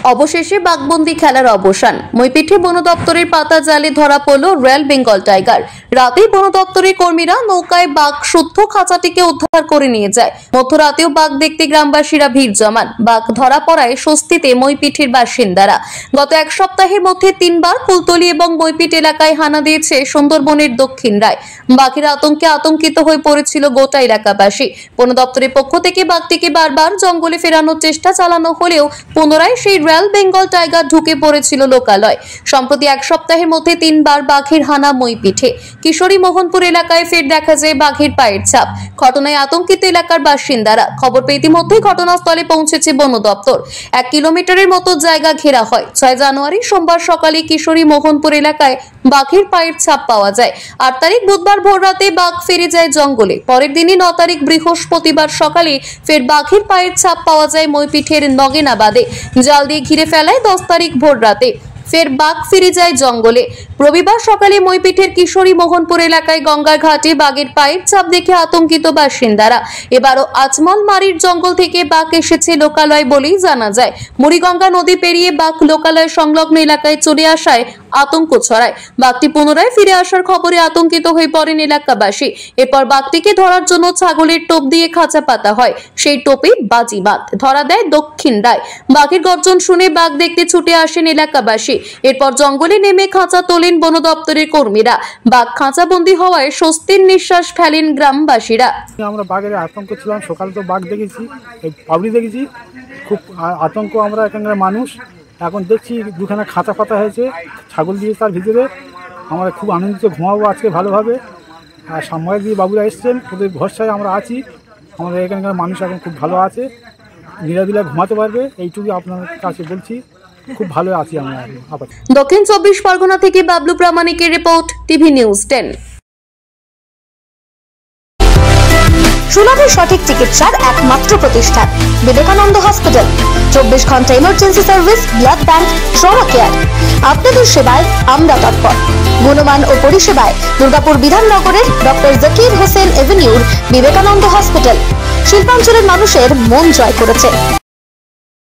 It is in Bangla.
অবশেষে বাঘবন্দি খেলার অবসান। মইপিঠে বন দপ্তরের পাতা জালে ধরা পড়ল রয়্যাল বেঙ্গল টাইগার। রাতে বন দপ্তরের কর্মীরা নৌকায় বাঘ শুদ্ধ খাঁচাটিকে উদ্ধার করে নিয়ে যায়। মধ্যরাতেও বাঘ দেখতে গ্রামবাসীরা ভিড় জমান। বাঘ ধরা পড়ায় স্বস্তিতে মইপিঠের বাসিন্দারা। গত এক সপ্তাহের মধ্যে 3 বার কুলতলি এবং মইপিঠ এলাকায় হানা দিয়েছে সুন্দরবনের দক্ষিণ রায়। বাঘের আতঙ্কে আতঙ্কিত হয়ে পড়েছিল গোটা এলাকাবাসী। বন দপ্তরের পক্ষ থেকে বাঘটিকে বারবার জঙ্গলে ফেরানোর চেষ্টা চালানো হলেও পুনরায় সেই রয়্যাল বেঙ্গল টাইগার ঢুকে পড়েছিল লোকালয়। সম্প্রতি এক সপ্তাহের মধ্যে 3 বার বাঘের হানা মইপিঠে। কিশোরী মোহনপুর এলাকায় ফের দেখা যায় বাঘের পায়ের ছাপ। ঘটনায় আতঙ্কিত এলাকার বাসিন্দারা। খবর পেয়ে ইতিমধ্যেই ঘটনাস্থলে পৌঁছেছে বন দপ্তর। 1 কিলোমিটারের মতো জায়গা ঘেরা হয়। 6 জানুয়ারি সোমবার সকালে কিশোরী মোহনপুর এলাকায় বাঘের পায়ের ছাপ পাওয়া যায়। 8 তারিখ বুধবার ভোররাতে বাঘ ফিরে যায় জঙ্গলে। পরের দিনই 9 তারিখ বৃহস্পতিবার সকালে ফের বাঘের পায়ের ছাপ পাওয়া যায় মইপিঠের নগেনাবাদে। জাল দিয়ে ঘিরে ফেলায় 10 তারিখ ভোররাতে ফের বাঘ ফিরে যায় জঙ্গলে। রবিবার সকালে মইপিঠের কিশোরী মোহনপুর এলাকায় গঙ্গার ঘাটে বাঘের পায়ের ছাপ দেখে আতঙ্কিত বাসিন্দারা। এবারও আজমল মারির জঙ্গল থেকে বাঘ এসেছে লোকালয় বলেই জানা যায়। মুড়িগঙ্গা নদী পেরিয়ে বাঘ লোকালয় সংলগ্ন এলাকায় চলে আসায় আতঙ্ক ছড়ায়। বাঘটি পুনরায় ফিরে আসার খবরে আতঙ্কিত হয়ে পড়েন এলাকাবাসী। এরপর বাঘটিকে ধরার জন্য ছাগলের টোপ দিয়ে খাঁচা পাতা হয়। সেই টোপে বাজিমাত ধরা দেয় দক্ষিণ রায়। বাঘের গর্জন শুনে বাঘ দেখতে ছুটে আসেন এলাকাবাসী। এরপর জঙ্গলে নেমে খাঁচা তোলেন বন দপ্তরের কর্মীরা। বাঘ খাঁচাবন্দি হওয়ায় স্বস্তির নিঃশ্বাস ফেলেন গ্রামবাসীরা। আমরা বাঘের আতঙ্ক ছিলাম, সকালে তো বাঘ দেখেছি, পাবলি দেখেছি, খুব আতঙ্ক আমরা এখানকার মানুষ। এখন দেখছি দুখানা খাঁচা পাতা হয়েছে, ছাগল দিয়ে তার ভিতরে। আমরা খুব আনন্দিত, ঘুমাবো আজকে ভালোভাবে। আর সামনে দিয়ে বাবুরা এসছেন, ওদের ভরসায় আমরা আছি। আমাদের এখানকার মানুষ এখন খুব ভালো আছে, নিরাবিলা ঘুমাতে পারবে, এইটুকু আপনার কাছে বলছি। খুব ভালো আছি আমরা আপাতত। দক্ষিণ 24 পরগনা থেকে বাবলু প্রামাণিকের রিপোর্ট, টিভি নিউজ 10। সুলভে সঠিক চিকিৎসার একমাত্র প্রতিষ্ঠান বিবেকানন্দ হসপিটাল। 24 ঘন্টা emergency service, blood bank, trauma care. আপনাদের সেবায় আমরা তৎপর। গুণমান ও পরিষেবায় দুর্গাপুর বিধাননগরের ডক্টর জাকির হোসেন এভিনিউর বিবেকানন্দ হসপিটাল শিল্পাঞ্চলের মানুষের মন জয় করেছে।